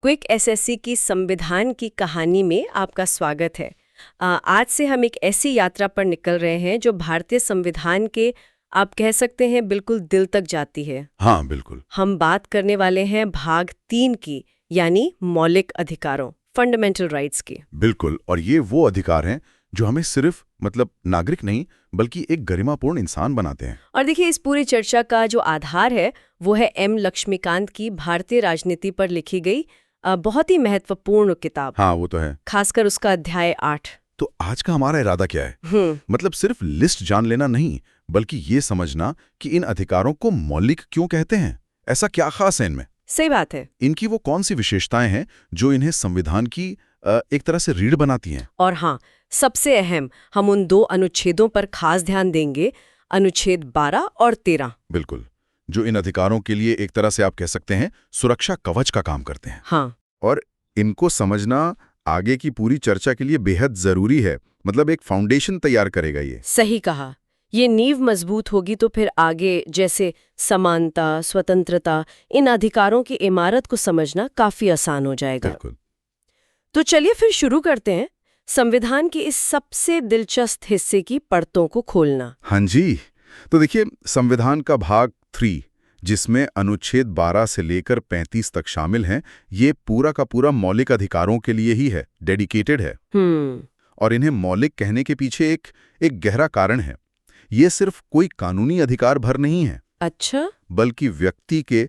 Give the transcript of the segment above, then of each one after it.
Quick SSC की संविधान की कहानी में आपका स्वागत है। आज से हम एक ऐसी यात्रा पर निकल रहे हैं जो भारतीय संविधान के आप कह सकते हैं बिल्कुल दिल तक जाती है। हाँ, बिल्कुल। हम बात करने वाले हैं भाग 3 की, यानी मौलिक अधिकारों, फंडामेंटल राइट्स की। बिल्कुल, और ये वो अधिकार हैं जो हमें सिर्फ नागरिक नहीं बल्कि एक गरिमापूर्ण इंसान बनाते हैं। और देखिए, इस पूरी चर्चा का जो आधार है वो है एम लक्ष्मीकांत की भारतीय राजनीति पर लिखी गई बहुत ही महत्वपूर्ण किताब। हाँ, वो तो है। खासकर उसका अध्याय 8। तो आज का हमारा इरादा क्या है? सिर्फ लिस्ट जान लेना नहीं, बल्कि ये समझना कि इन अधिकारों को मौलिक क्यों कहते हैं। ऐसा क्या खास है इनमें? सही बात है। इनकी वो कौन सी विशेषताएं हैं जो इन्हें संविधान की एक तरह से रीढ़ बनाती हैं? और हाँ, सबसे अहम, हम उन 2 अनुच्छेदों पर खास ध्यान देंगे, अनुच्छेद 12 और 13। बिल्कुल, जो इन अधिकारों के लिए एक तरह से आप कह सकते हैं सुरक्षा कवच का काम करते हैं। हाँ, और इनको समझना आगे की पूरी चर्चा के लिए बेहद जरूरी है। एक फाउंडेशन तैयार करेगा ये। सही कहा। ये नींव मजबूत होगी तो फिर आगे जैसे समानता, स्वतंत्रता, इन अधिकारों की इमारत को समझना काफी आसान हो जाएगा। बिल्कुल। तो चलिए फिर शुरू करते हैं संविधान के इस सबसे दिलचस्प हिस्से की परतों को खोलना। हाँ जी, तो देखिए, संविधान का भाग 3 जिसमें अनुच्छेद 12 से लेकर 35 तक शामिल हैं, ये पूरा का पूरा मौलिक अधिकारों के लिए ही है, डेडिकेटेड है। और इन्हें मौलिक कहने के पीछे एक गहरा कारण है। ये सिर्फ कोई कानूनी अधिकार भर नहीं है। अच्छा। बल्कि व्यक्ति के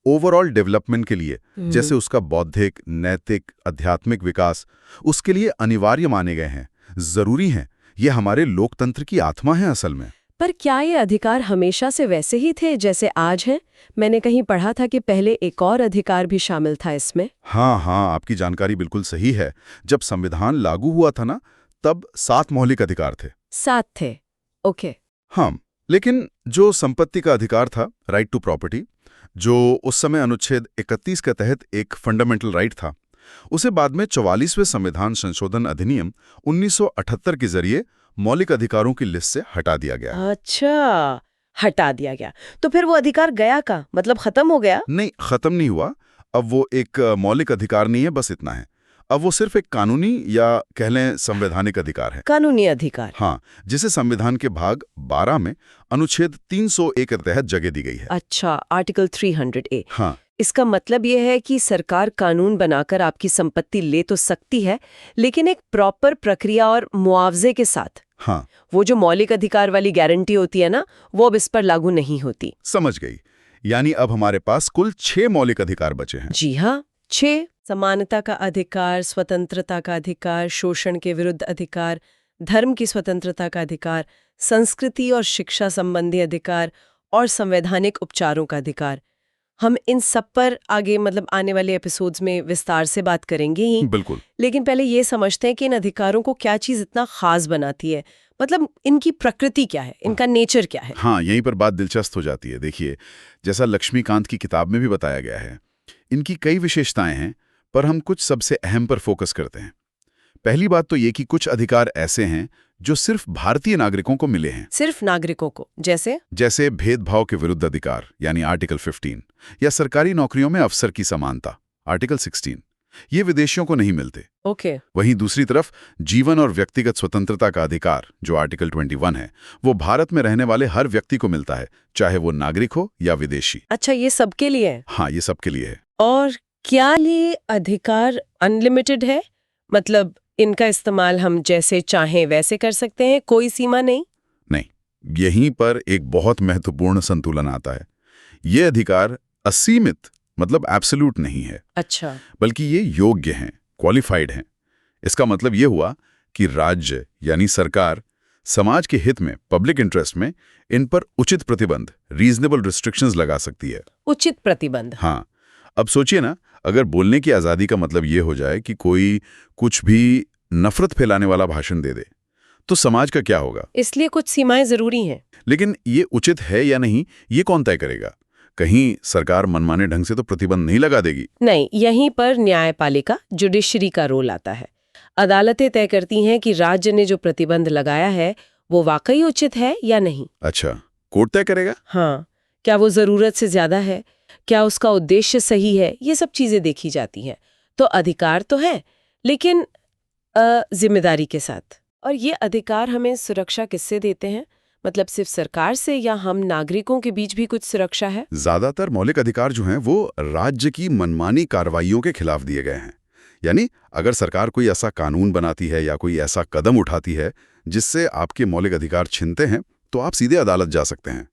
ओवरऑल डेवलपमेंट के लिए, जैसे उसका बौद्धिक, नैतिक, आध्यात्मिक विकास, उसके लिए अनिवार्य माने गए हैं, जरूरी हैं। ये हमारे लोकतंत्र की आत्मा है असल में। पर क्या ये अधिकार हमेशा से वैसे ही थे जैसे आज हैं? मैंने कहीं पढ़ा था कि पहले एक और अधिकार भी शामिल था इसमें। हाँ, आपकी जानकारी बिल्कुल सही है। जब संविधान लागू हुआ था ना, तब 7 मौलिक अधिकार थे। 7 थे, ओके। हाँ, लेकिन जो संपत्ति का अधिकार था, राइट टू प्रॉपर्टी, जो उस समय अनुच्छेद 31 के तहत एक फंडामेंटल राइट था, उसे बाद में 44वें संविधान संशोधन अधिनियम 1978 के जरिए मौलिक अधिकारों की लिस्ट से हटा दिया गया। अच्छा, हटा दिया गया। तो फिर वो अधिकार गया का मतलब खत्म हो गया? नहीं, खत्म नहीं हुआ। अब वो एक मौलिक अधिकार नहीं है, बस इतना है। अब वो सिर्फ एक कानूनी या कह लें संवैधानिक अधिकार है। कानूनी अधिकार। हाँ, जिसे संविधान के भाग 12 में अनुच्छेद 301 के तहत जगह दी गई है। अच्छा, आर्टिकल 300A। हाँ, इसका मतलब यह है कि सरकार कानून बनाकर आपकी संपत्ति ले तो सकती है, लेकिन एक प्रॉपर प्रक्रिया और मुआवजे के साथ। हाँ, वो जो मौलिक अधिकार वाली गारंटी होती है ना, वो अब इस पर लागू नहीं होती। समझ गई। यानी अब हमारे पास कुल 6 मौलिक अधिकार बचे हैं। जी हाँ, 6। समानता का अधिकार, स्वतंत्रता का अधिकार, शोषण के विरुद्ध अधिकार, धर्म की स्वतंत्रता का अधिकार, संस्कृति और शिक्षा संबंधी अधिकार और संवैधानिक उपचारों का अधिकार। हम इन सब पर आगे आने वाले एपिसोड्स में विस्तार से बात करेंगे ही। बिल्कुल। लेकिन पहले ये समझते हैं कि इन अधिकारों को क्या चीज़ इतना खास बनाती है, इनकी प्रकृति क्या है, इनका नेचर क्या है। हाँ, यहीं पर बात दिलचस्प हो जाती है। देखिए, जैसा लक्ष्मीकांत की किताब में भी बताया गया है, इनकी कई विशेषताएं हैं, पर हम कुछ सबसे अहम पर फोकस करते हैं। पहली बात तो ये कि कुछ अधिकार ऐसे हैं जो सिर्फ भारतीय नागरिकों को मिले हैं। सिर्फ नागरिकों को? जैसे भेदभाव के विरुद्ध अधिकार यानी आर्टिकल 15, या सरकारी नौकरियों में अफसर की समानता, आर्टिकल 16। ये विदेशियों को नहीं मिलते। ओके। वहीं दूसरी तरफ जीवन और व्यक्तिगत स्वतंत्रता का अधिकार, जो आर्टिकल 21 है, वो भारत में रहने वाले हर व्यक्ति को मिलता है, चाहे वो नागरिक हो या विदेशी। अच्छा, ये सबके लिए है? हाँ, ये सबके लिए है। और क्या ये अधिकार अनलिमिटेड है? इनका इस्तेमाल हम जैसे चाहें वैसे कर सकते हैं, कोई सीमा नहीं? नहीं, यहीं पर एक बहुत महत्वपूर्ण संतुलन आता है। ये अधिकार असीमित एब्सोल्यूट नहीं है। अच्छा। बल्कि ये योग्य हैं, क्वालिफाइड हैं। इसका मतलब ये हुआ कि राज्य यानी सरकार समाज के हित में, पब्लिक इंटरेस्ट में, इन पर उचित प्रतिबंध, रीजनेबल रिस्ट्रिक्शंस लगा सकती है। उचित प्रतिबंध? हाँ। अब सोचिए ना, अगर बोलने की आज़ादी का मतलब ये हो जाए कि कोई कुछ भी नफरत फैलाने वाला भाषण दे दे, तो समाज का क्या होगा? इसलिए कुछ सीमाएं जरूरी हैं। लेकिन ये उचित है या नहीं, ये कौन तय करेगा? कहीं सरकार मनमाने ढंग से तो प्रतिबंध नहीं लगा देगी। नहीं, यहीं पर न्यायपालिका, जुडिशरी का रोल आता है। अदालतें तय करती हैं कि राज्य ने जो प्रतिबंध लगाया है वो वाकई उचित है या नहीं। अच्छा, कोर्ट तय करेगा? हाँ। क्या वो जरूरत से ज्यादा है? क्या उसका उद्देश्य सही है, ये सब चीजें देखी जाती हैं। तो अधिकार तो है, लेकिन जिम्मेदारी के साथ। और ये अधिकार हमें सुरक्षा किससे देते हैं? मतलब सिर्फ सरकार से, या हम नागरिकों के बीच भी कुछ सुरक्षा है? ज्यादातर मौलिक अधिकार जो हैं वो राज्य की मनमानी कार्रवाइयों के खिलाफ दिए गए हैं। यानी अगर सरकार कोई ऐसा कानून बनाती है या कोई ऐसा कदम उठाती है जिससे आपके मौलिक अधिकार छिनते हैं, तो आप सीधे अदालत जा सकते हैं।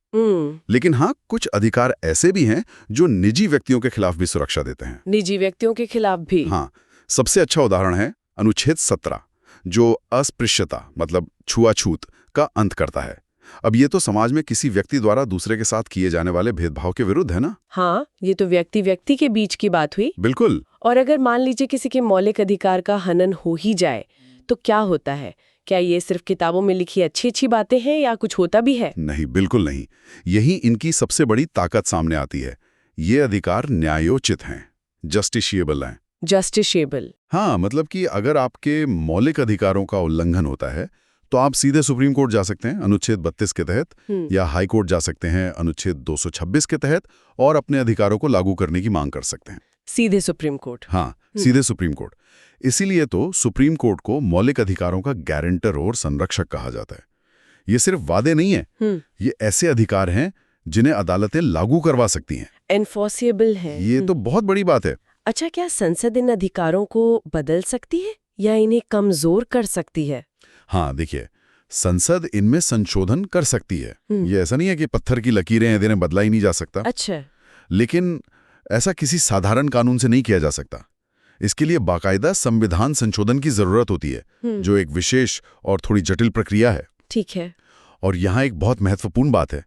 लेकिन हाँ, कुछ अधिकार ऐसे भी हैं जो निजी व्यक्तियों के खिलाफ भी सुरक्षा देते हैं। निजी व्यक्तियों के खिलाफ भी? हाँ, सबसे अच्छा उदाहरण है अनुच्छेद 17, जो अस्पृश्यता मतलब छुआछूत का अंत करता है। अब ये तो समाज में किसी व्यक्ति द्वारा दूसरे के साथ किए जाने वाले भेदभाव के विरुद्ध है ना? हाँ, ये तो व्यक्ति व्यक्ति के बीच की बात हुई। बिल्कुल। और अगर मान लीजिए किसी के मौलिक अधिकार का हनन हो ही जाए, तो क्या होता है? क्या ये सिर्फ किताबों में लिखी अच्छी अच्छी बातें हैं या कुछ होता भी है? नहीं, बिल्कुल नहीं। यही इनकी सबसे बड़ी ताकत सामने आती है। ये अधिकार न्यायोचित हैं, जस्टिशिएबल हैं। जस्टिशिएबल? हाँ, मतलब कि अगर आपके मौलिक अधिकारों का उल्लंघन होता है तो आप सीधे सुप्रीम कोर्ट जा सकते हैं अनुच्छेद 32 के तहत, या हाई कोर्ट जा सकते हैं अनुच्छेद 226 के तहत, और अपने अधिकारों को लागू करने की मांग कर सकते हैं। सीधे सुप्रीम कोर्ट? हाँ, सीधे सुप्रीम कोर्ट। इसीलिए तो सुप्रीम कोर्ट को मौलिक अधिकारों का गारंटर और संरक्षक कहा जाता है। ये सिर्फ वादे नहीं है, ये ऐसे अधिकार हैं जिन्हें अदालतें लागू करवा सकती हैं। एनफोर्सेबल है। ये तो बहुत बड़ी बात है। अच्छा, क्या संसद इन अधिकारों को बदल सकती है या इन्हें कमजोर कर सकती है? हाँ, देखिए, संसद इनमें संशोधन कर सकती है। ये ऐसा नहीं है कि पत्थर की लकीरें हैं, इन्हें बदला ही नहीं जा सकता। अच्छा। लेकिन ऐसा किसी साधारण कानून से नहीं किया जा सकता। इसके लिए बाकायदा संविधान संशोधन की जरूरत होती है, जो एक विशेष और थोड़ी जटिल प्रक्रिया है। ठीक है। और यहाँ एक बहुत महत्वपूर्ण बात है।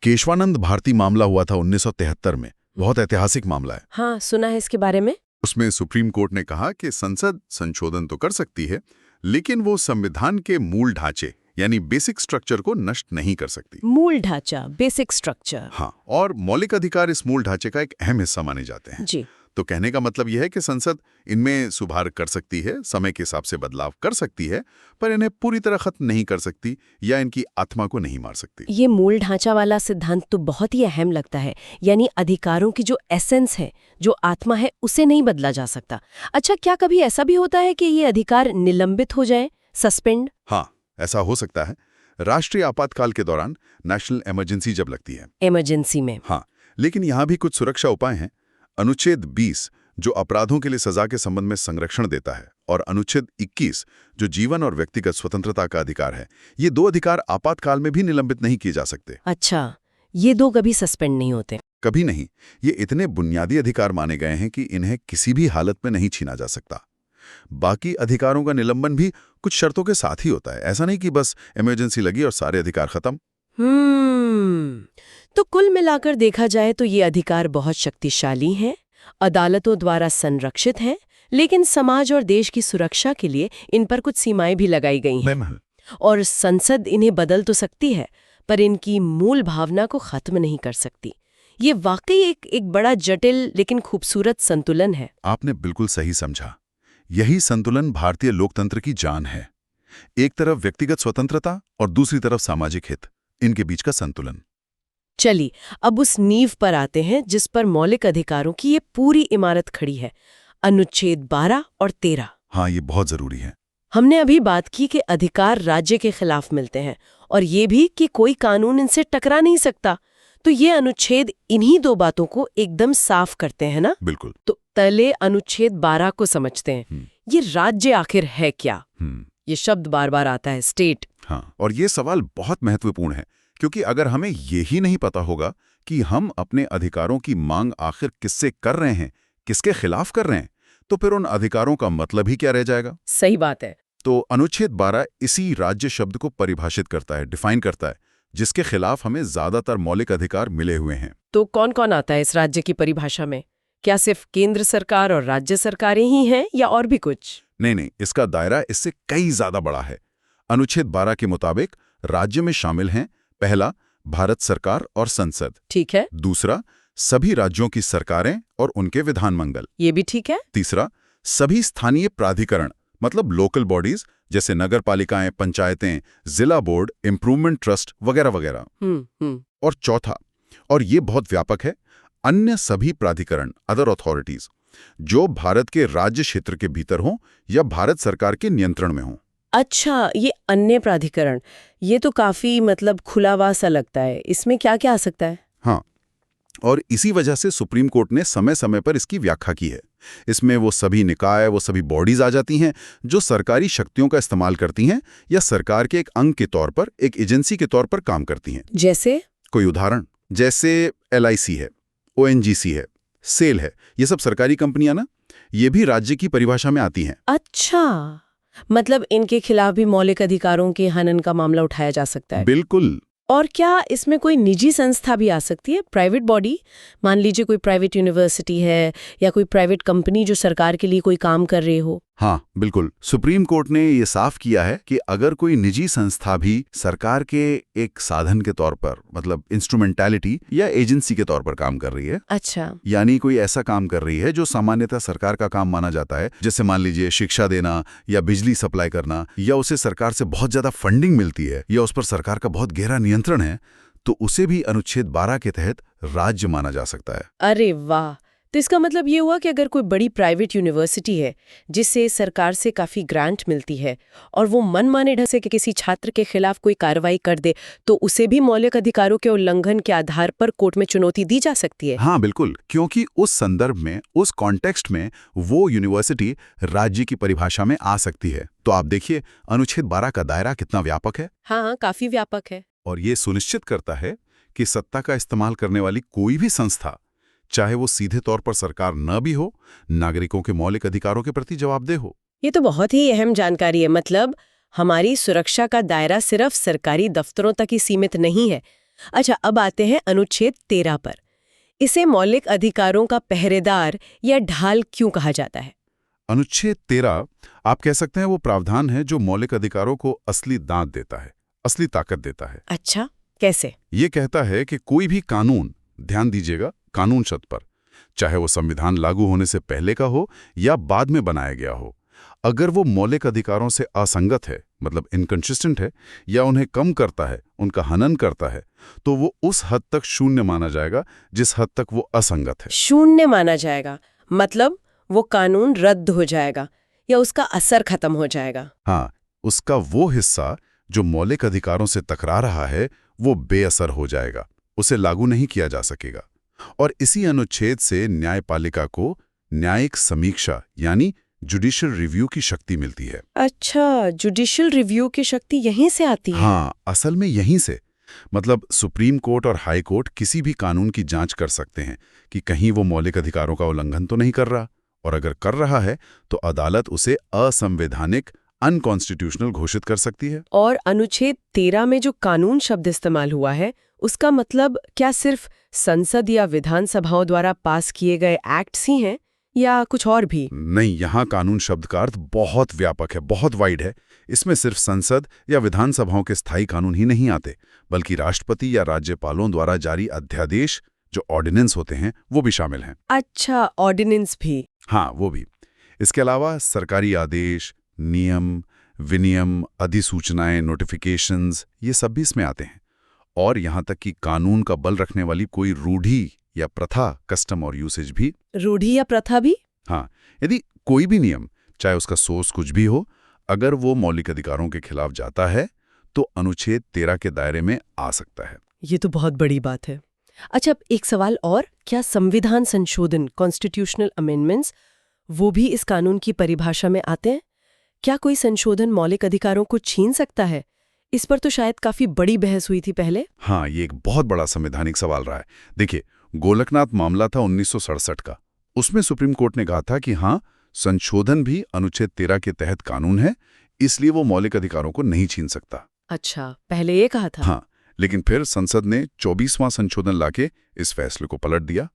केशवानंद भारती मामला हुआ था 1973 में, बहुत ऐतिहासिक मामला है। हाँ, सुना है इसके बारे में। उसमें सुप्रीम कोर्ट ने कहा कि संसद संशोधन तो कर सकती है, लेकिन वो संविधान के मूल ढांचे यानी बेसिक स्ट्रक्चर को नष्ट नहीं कर सकती। मूल ढांचा, बेसिक स्ट्रक्चर। हाँ, और मौलिक अधिकार इस मूल ढांचे का एक अहम हिस्सा माने जाते हैं। जी। तो कहने का मतलब यह है कि संसद इनमें सुधार कर सकती है, समय के हिसाब से बदलाव कर सकती है, पर इन्हें पूरी तरह खत्म नहीं कर सकती या इनकी आत्मा को नहीं मार सकती। ये मूल ढांचा वाला सिद्धांत तो बहुत ही अहम लगता है, यानी अधिकारों की जो एसेंस है, जो आत्मा है, उसे नहीं बदला जा सकता। अच्छा, क्या कभी ऐसा भी होता है कि ये अधिकार निलंबित हो जाए, सस्पेंड? हाँ, ऐसा हो सकता है। राष्ट्रीय आपातकाल के दौरान नेशनल इमरजेंसी जब लगती है। इमरजेंसी में? हाँ, लेकिन यहाँ भी कुछ सुरक्षा उपाय हैं। अनुच्छेद 20 जो अपराधों के लिए सजा के संबंध में संरक्षण देता है, और अनुच्छेद 21 जो जीवन और व्यक्तिगत स्वतंत्रता का अधिकार है, ये दो अधिकार आपातकाल में भी निलंबित नहीं किए जा सकते। अच्छा, ये दो कभी सस्पेंड नहीं होते? कभी नहीं। ये इतने बुनियादी अधिकार माने गए हैं कि इन्हें किसी भी हालत में नहीं छीना जा सकता। बाकी अधिकारों का निलंबन भी कुछ शर्तों के साथ ही होता है। ऐसा नहीं कि बस इमरजेंसी लगी और सारे अधिकार खत्म। तो कुल मिलाकर देखा जाए तो ये अधिकार बहुत शक्तिशाली हैं, अदालतों द्वारा संरक्षित हैं, लेकिन समाज और देश की सुरक्षा के लिए इन पर कुछ सीमाएं भी लगाई गई हैं। और संसद इन्हें बदल तो सकती है, पर इनकी मूल भावना को खत्म नहीं कर सकती। ये वाकई एक बड़ा जटिल लेकिन खूबसूरत संतुलन है। आपने बिल्कुल सही समझा। यही संतुलन भारतीय लोकतंत्र की जान है। एक तरफ व्यक्तिगत स्वतंत्रता और दूसरी तरफ सामाजिक हित, इनके बीच का संतुलन। चलिए, अब उस नींव पर आते हैं जिस पर मौलिक अधिकारों की ये पूरी इमारत खड़ी है, अनुच्छेद 12 और 13। हाँ, ये बहुत जरूरी है। हमने अभी बात की कि अधिकार राज्य के खिलाफ मिलते हैं, और ये भी कि कोई कानून इनसे टकरा नहीं सकता। तो ये अनुच्छेद इन्हीं दो बातों को एकदम साफ करते हैं ना? बिल्कुल। तो पहले अनुच्छेद 12 को समझते हैं। ये राज्य आखिर है क्या? ये शब्द बार बार आता है, स्टेट। हाँ, और ये सवाल बहुत महत्वपूर्ण है, क्योंकि अगर हमें यही नहीं पता होगा कि हम अपने अधिकारों की मांग आखिर किससे कर रहे हैं, किसके खिलाफ कर रहे हैं, तो फिर उन अधिकारों का मतलब ही क्या रह जाएगा? सही बात है। तो अनुच्छेद 12 इसी राज्य शब्द को परिभाषित करता है, डिफाइन करता है, जिसके खिलाफ हमें ज्यादातर मौलिक अधिकार मिले हुए हैं। तो कौन कौन आता है इस राज्य की परिभाषा में? क्या सिर्फ केंद्र सरकार और राज्य सरकारें ही हैं या और भी कुछ? नहीं, इसका दायरा इससे कई ज्यादा बड़ा है। अनुच्छेद 12 के मुताबिक राज्य में शामिल हैं, पहला, भारत सरकार और संसद। ठीक है। दूसरा, सभी राज्यों की सरकारें और उनके विधानमंडल। ये भी ठीक है। तीसरा, सभी स्थानीय प्राधिकरण मतलब लोकल बॉडीज जैसे नगर पालिकाएं, पंचायतें, जिला बोर्ड, इम्प्रूवमेंट ट्रस्ट वगैरह वगैरह। और चौथा, और ये बहुत व्यापक है, अन्य सभी प्राधिकरण, अदर अथॉरिटीज, जो भारत के राज्य क्षेत्र के भीतर हों या भारत सरकार के नियंत्रण में हों। अच्छा, ये अन्य प्राधिकरण, ये तो काफी मतलब खुला सा लगता है। इसमें क्या क्या आ सकता है? हाँ, और इसी वजह से सुप्रीम कोर्ट ने समय समय पर इसकी व्याख्या की है। इसमें वो सभी निकाय, वो सभी बॉडीज आ जाती हैं जो सरकारी शक्तियों का इस्तेमाल करती हैं या सरकार के एक अंग के तौर पर, एक एजेंसी के तौर पर काम करती हैं। जैसे? कोई उदाहरण? जैसे LIC है, ONGC है, सेल है, ये सब सरकारी कंपनियां ना, ये भी राज्य की परिभाषा में आती हैं। अच्छा, मतलब इनके खिलाफ भी मौलिक अधिकारों के हनन का मामला उठाया जा सकता है। बिल्कुल। और क्या इसमें कोई निजी संस्था भी आ सकती है, प्राइवेट बॉडी? मान लीजिए कोई प्राइवेट यूनिवर्सिटी है या कोई प्राइवेट कंपनी जो सरकार के लिए कोई काम कर रही हो। हाँ, बिल्कुल। सुप्रीम कोर्ट ने ये साफ किया है कि अगर कोई निजी संस्था भी सरकार के एक साधन के तौर पर, मतलब इंस्ट्रूमेंटैलिटी या एजेंसी के तौर पर काम कर रही है, अच्छा, यानी कोई ऐसा काम कर रही है जो सामान्यतः सरकार का काम माना जाता है, जैसे मान लीजिए शिक्षा देना या बिजली सप्लाई करना, या उसे सरकार से बहुत ज्यादा फंडिंग मिलती है या उस पर सरकार का बहुत गहरा नियंत्रण है, तो उसे भी अनुच्छेद 12 के तहत राज्य माना जा सकता है। अरे वाह! तो इसका मतलब ये हुआ कि अगर कोई बड़ी प्राइवेट यूनिवर्सिटी है जिससे सरकार से काफी ग्रांट मिलती है और वो मनमाने ढंग से किसी छात्र के खिलाफ कोई कार्रवाई कर दे, तो उसे भी मौलिक अधिकारों के उल्लंघन के आधार पर कोर्ट में चुनौती दी जा सकती है। हाँ, बिल्कुल, क्योंकि उस संदर्भ में, उस कॉन्टेक्स्ट में वो यूनिवर्सिटी राज्य की परिभाषा में आ सकती है। तो आप देखिए अनुच्छेद 12 का दायरा कितना व्यापक है। हाँ, काफी व्यापक है। और ये सुनिश्चित करता है कि सत्ता का इस्तेमाल करने वाली कोई भी संस्था, चाहे वो सीधे तौर पर सरकार न भी हो, नागरिकों के मौलिक अधिकारों के प्रति जवाबदेह हो। ये तो बहुत ही अहम जानकारी है। मतलब हमारी सुरक्षा का दायरा सिर्फ सरकारी दफ्तरों तक ही सीमित नहीं है। अच्छा, अब आते हैं अनुच्छेद 13 पर। इसे मौलिक अधिकारों का पहरेदार या ढाल क्यों कहा जाता है? अनुच्छेद 13 आप कह सकते हैं वो प्रावधान है जो मौलिक अधिकारों को असली दांत देता है, असली ताकत देता है। अच्छा, कैसे? ये कहता है कि कोई भी कानून, ध्यान दीजिएगा, कानून शब्द पर, चाहे वो संविधान लागू होने से पहले का हो या बाद में बनाया गया हो, अगर वो मौलिक अधिकारों से असंगत है, मतलब इनकंसिस्टेंट है, या उन्हें कम करता है, उनका हनन करता है, तो वो उस हद तक शून्य माना जाएगा जिस हद तक वो असंगत है। शून्य माना जाएगा मतलब वो कानून रद्द हो जाएगा या उसका असर खत्म हो जाएगा? हाँ, उसका वो हिस्सा जो मौलिक अधिकारों से टकरा रहा है वो बेअसर हो जाएगा, उसे लागू नहीं किया जा सकेगा। और इसी अनुच्छेद से न्यायपालिका को न्यायिक समीक्षा यानी जुडिशियल रिव्यू की शक्ति मिलती है। अच्छा, जुडिशियल रिव्यू की शक्ति यहीं से आती है? हाँ, असल में यहीं से। मतलब सुप्रीम कोर्ट और हाई कोर्ट किसी भी कानून की जांच कर सकते हैं कि कहीं वो मौलिक अधिकारों का उल्लंघन तो नहीं कर रहा, और अगर कर रहा है तो अदालत उसे असंवैधानिक, अनकॉन्स्टिट्यूशनल घोषित कर सकती है। और अनुच्छेद 13 में जो कानून शब्द इस्तेमाल हुआ है, उसका मतलब क्या सिर्फ संसद या विधानसभाओं द्वारा पास किए गए एक्ट्स ही हैं या कुछ और भी? नहीं, यहाँ कानून शब्द का अर्थ बहुत व्यापक है, बहुत वाइड है। इसमें सिर्फ संसद या विधानसभाओं के स्थायी कानून ही नहीं आते, बल्कि राष्ट्रपति या राज्यपालों द्वारा जारी अध्यादेश, जो ऑर्डिनेंस होते हैं, वो भी शामिल हैं। अच्छा, ऑर्डिनेंस भी? हाँ, वो भी। इसके अलावा सरकारी आदेश, नियम, विनियम, अधिसूचनाएं, नोटिफिकेशंस, ये सब भी इसमें आते हैं। और यहाँ तक कि कानून का बल रखने वाली कोई रूढ़ी या प्रथा, कस्टम और यूसेज भी। रूढ़ी या प्रथा भी? हाँ, यदि कोई भी नियम, चाहे उसका सोर्स कुछ भी हो, अगर वो मौलिक अधिकारों के खिलाफ जाता है तो अनुच्छेद 13 के दायरे में आ सकता है। ये तो बहुत बड़ी बात है। अच्छा, अब एक सवाल और, क्या संविधान संशोधन, कॉन्स्टिट्यूशनल अमेंडमेंट्स, वो भी इस कानून की परिभाषा में आते हैं? क्या कोई संशोधन मौलिक अधिकारों को छीन सकता है? इस पर तो शायद काफी बड़ी बहस हुई थी पहले। हाँ, ये एक बहुत बड़ा संवैधानिक सवाल रहा है। देखिए, गोलकनाथ मामला था 1967 का। उसमें सुप्रीम कोर्ट ने कहा था कि हाँ, संशोधन भी अनुच्छेद 13 के तहत कानून है, इसलिए वो मौलिक अधिकारों को नहीं छीन सकता। अच्छा, पहले ये कहा था? हाँ, लेकिन फिर संसद ने 24वां संशोधन लाके इस फैसले को पलट दिया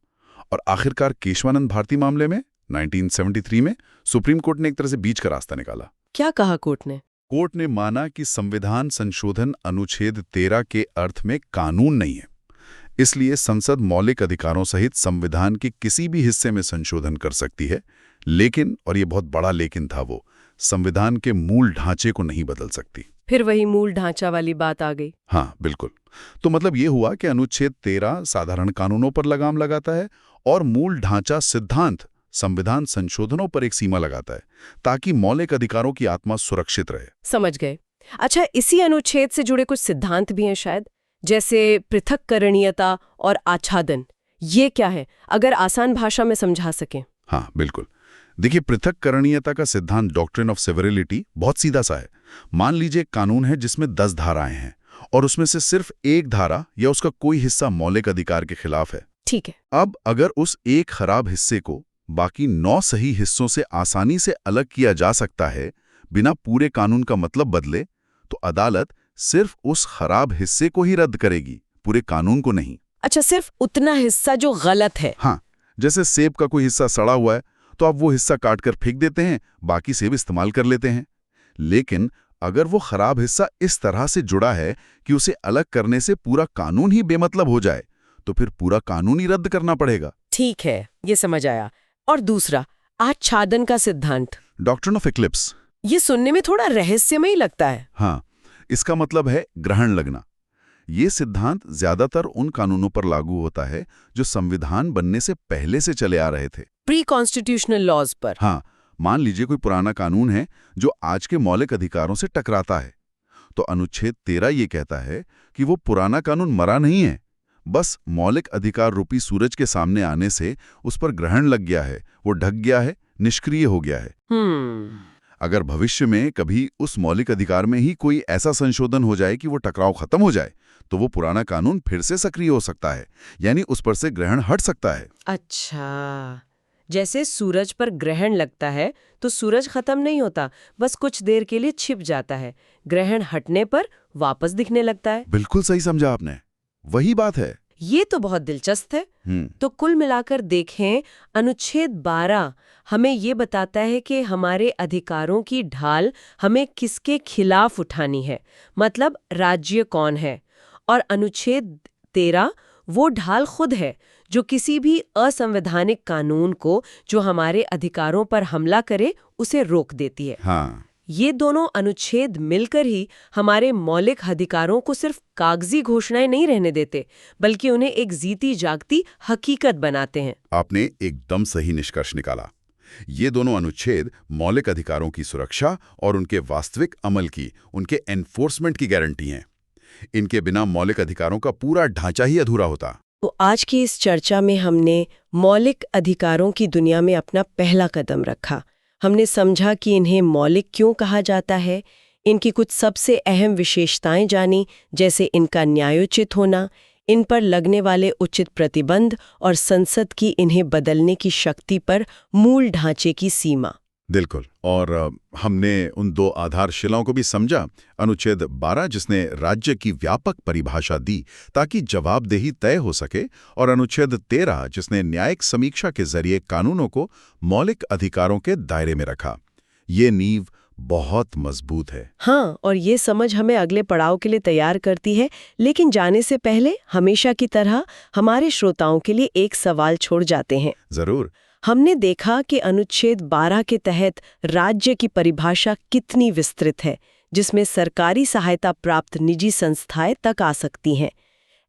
और आखिरकार केशवानंद भारती मामले में 1973 में सुप्रीम कोर्ट ने एक तरह से बीच का रास्ता निकाला। क्या कहा कोर्ट ने? कोर्ट ने माना कि संविधान संशोधन अनुच्छेद 13 के अर्थ में कानून नहीं है, इसलिए संसद मौलिक अधिकारों सहित संविधान के किसी भी हिस्से में संशोधन कर सकती है, लेकिन, और ये बहुत बड़ा लेकिन था, वो संविधान के मूल ढांचे को नहीं बदल सकती। फिर वही मूल ढांचा वाली बात आ गई। हाँ, बिल्कुल। तो मतलब ये हुआ कि अनुच्छेद 13 साधारण कानूनों पर लगाम लगाता है और मूल ढांचा सिद्धांत संविधान संशोधनों पर एक सीमा लगाता है, ताकि मौलिक अधिकारों की आत्मा सुरक्षित रहे। समझ गए। अच्छा, इसी अनुच्छेद से जुड़े कुछ सिद्धांत भी हैं शायद, जैसे पृथक्करणीयता और आच्छादन। ये क्या है, अगर आसान भाषा में समझा सकें? हाँ, बिल्कुल। देखिए, पृथक्करणीयता का सिद्धांत डॉक्ट्रिन ऑफ सेवरिलिटी बहुत सीधा सा है। मान लीजिए कानून है जिसमें 10 धाराएं हैं और उसमें से सिर्फ एक धारा या उसका कोई हिस्सा मौलिक अधिकार के खिलाफ है। ठीक है। अब अगर उस एक खराब हिस्से को बाकी 9 सही हिस्सों से आसानी से अलग किया जा सकता है बिना पूरे कानून का मतलब बदले, तो अदालत सिर्फ उस खराब हिस्से को ही रद्द करेगी, पूरे कानून को नहीं। अच्छा, सिर्फ उतना हिस्सा जो गलत है। हाँ, जैसे सेब का कोई हिस्सा सड़ा हुआ है तो आप वो हिस्सा काटकर फेंक देते हैं, बाकी सेब इस्तेमाल कर लेते हैं। लेकिन अगर वो खराब हिस्सा इस तरह से जुड़ा है कि उसे अलग करने से पूरा कानून ही बेमतलब हो जाए, तो फिर पूरा कानून ही रद्द करना पड़ेगा। ठीक है, ये समझ आया। और दूसरा, आच्छादन का सिद्धांत, डॉक्ट्रिन ऑफ इक्लिप्स। ये सुनने में थोड़ा रहस्यमयी लगता है। हाँ, इसका मतलब है ग्रहण लगना। ये सिद्धांत ज्यादातर उन कानूनों पर लागू होता है जो संविधान बनने से पहले से चले आ रहे थे। प्री कॉन्स्टिट्यूशनल लॉज पर। हाँ, मान लीजिए कोई पुराना कानून है जो आज के मौलिक अधिकारों से टकराता है, तो अनुच्छेद 13 ये कहता है कि वो पुराना कानून मरा नहीं है, बस मौलिक अधिकार रूपी सूरज के सामने आने से उस पर ग्रहण लग गया है, वो ढक गया है, निष्क्रिय हो गया है। अगर भविष्य में कभी उस मौलिक अधिकार में ही कोई ऐसा संशोधन हो जाए कि वो टकराव खत्म हो जाए, तो वो पुराना कानून फिर से सक्रिय हो सकता है, यानी उस पर से ग्रहण हट सकता है। अच्छा, जैसे सूरज पर ग्रहण लगता है तो सूरज खत्म नहीं होता, बस कुछ देर के लिए छिप जाता है, ग्रहण हटने पर वापस दिखने लगता है। बिल्कुल सही समझा आपने, वही बात है। ये तो बहुत दिलचस्प है। तो कुल मिलाकर देखें, अनुच्छेद 12 हमें ये बताता है कि हमारे अधिकारों की ढाल हमें किसके खिलाफ उठानी है, मतलब राज्य कौन है, और अनुच्छेद 13 वो ढाल खुद है जो किसी भी असंवैधानिक कानून को जो हमारे अधिकारों पर हमला करे उसे रोक देती है। हाँ, ये दोनों अनुच्छेद मिलकर ही हमारे मौलिक अधिकारों को सिर्फ कागजी घोषणाएं नहीं रहने देते, बल्कि उन्हें एक जीती जागती हकीकत बनाते हैं। आपने एकदम सही निष्कर्ष निकाला। ये दोनों अनुच्छेद मौलिक अधिकारों की सुरक्षा और उनके वास्तविक अमल की, उनके एनफोर्समेंट की गारंटी हैं। इनके बिना मौलिक अधिकारों का पूरा ढांचा ही अधूरा होता। तो आज की इस चर्चा में हमने मौलिक अधिकारों की दुनिया में अपना पहला कदम रखा। हमने समझा कि इन्हें मौलिक क्यों कहा जाता है, इनकी कुछ सबसे अहम विशेषताएं जानी, जैसे इनका न्यायोचित होना, इन पर लगने वाले उचित प्रतिबंध और संसद की इन्हें बदलने की शक्ति पर मूल ढांचे की सीमा। बिल्कुल। और हमने उन 2 आधारशिलाओं को भी समझा, अनुच्छेद 12 जिसने राज्य की व्यापक परिभाषा दी ताकि जवाबदेही तय हो सके, और अनुच्छेद 13 जिसने न्यायिक समीक्षा के जरिए कानूनों को मौलिक अधिकारों के दायरे में रखा। ये नींव बहुत मजबूत है। हाँ, और ये समझ हमें अगले पड़ाव के लिए तैयार करती है। लेकिन जाने से पहले हमेशा की तरह हमारे श्रोताओं के लिए एक सवाल छोड़ जाते हैं। जरूर। हमने देखा कि अनुच्छेद 12 के तहत राज्य की परिभाषा कितनी विस्तृत है, जिसमें सरकारी सहायता प्राप्त निजी संस्थाएं तक आ सकती हैं।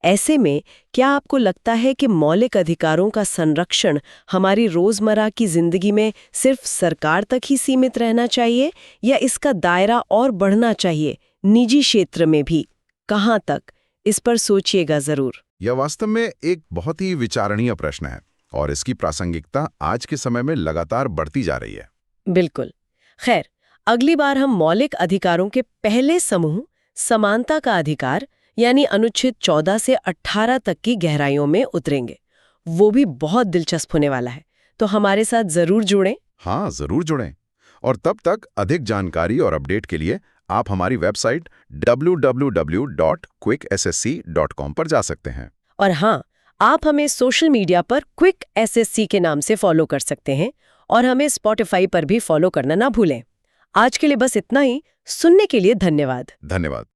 ऐसे में क्या आपको लगता है कि मौलिक अधिकारों का संरक्षण हमारी रोजमर्रा की जिंदगी में सिर्फ सरकार तक ही सीमित रहना चाहिए, या इसका दायरा और बढ़ना चाहिए, निजी क्षेत्र में भी? कहाँ तक? इस पर सोचिएगा जरूर। यह वास्तव में एक बहुत ही विचारणीय प्रश्न है और इसकी प्रासंगिकता आज के समय में लगातार बढ़ती जा रही है। बिल्कुल। खैर, अगली बार हम मौलिक अधिकारों के पहले समूह समानता का अधिकार यानी अनुच्छेद 14 से 18 तक की गहराइयों में उतरेंगे। वो भी बहुत दिलचस्प होने वाला है, तो हमारे साथ जरूर जुड़ें। हाँ, जरूर जुड़ें। और तब तक अधिक जानकारी और अपडेट के लिए आप हमारी वेबसाइट www.quickssc.com पर जा सकते हैं। और हाँ, आप हमें सोशल मीडिया पर क्विक एसएससी के नाम से फॉलो कर सकते हैं, और हमें स्पॉटिफाई पर भी फॉलो करना ना भूलें। आज के लिए बस इतना ही। सुनने के लिए धन्यवाद। धन्यवाद।